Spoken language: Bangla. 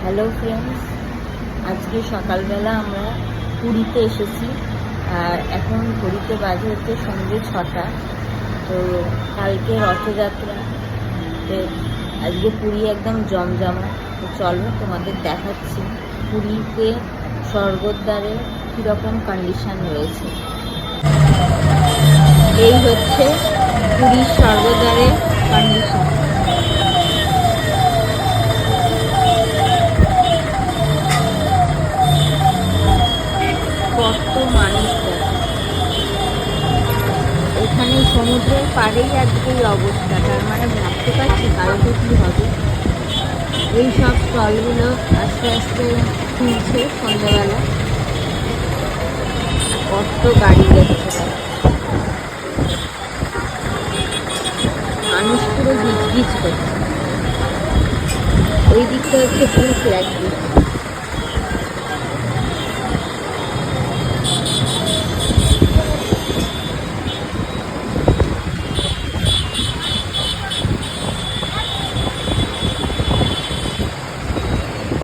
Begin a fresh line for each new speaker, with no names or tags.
হ্যালো ফ্রেন্ডস, আজকে সকালবেলা আমরা পুরীতে এসেছি। আর এখন ঘড়িতে বাজে হচ্ছে সন্ধ্যে 6টা। তো কালকে রথযাত্রা, তো আজকে পুরী একদম জমজমা। তো চলো তোমাদের দেখাচ্ছি পুরীতে স্বর্গদ্বারে কীরকম কন্ডিশন রয়েছে। এই হচ্ছে পুরীর স্বর্গদ্বারে কন্ডিশন। কত মানুষ দেখো, এখানে সমুদ্রের পাড়েই আজকে এই অবস্থা। তার মানে ভাবতে পারছি কালকে কী হবে। এই সব স্টলগুলো আস্তে আস্তে খুলছে সন্ধ্যেবেলা। কত গাড়ি যাচ্ছে, মানুষ পুরো গিজগিজ করছে। ওই দিকটা হচ্ছে পুরো ফ্ল্যাট দিচ্ছে।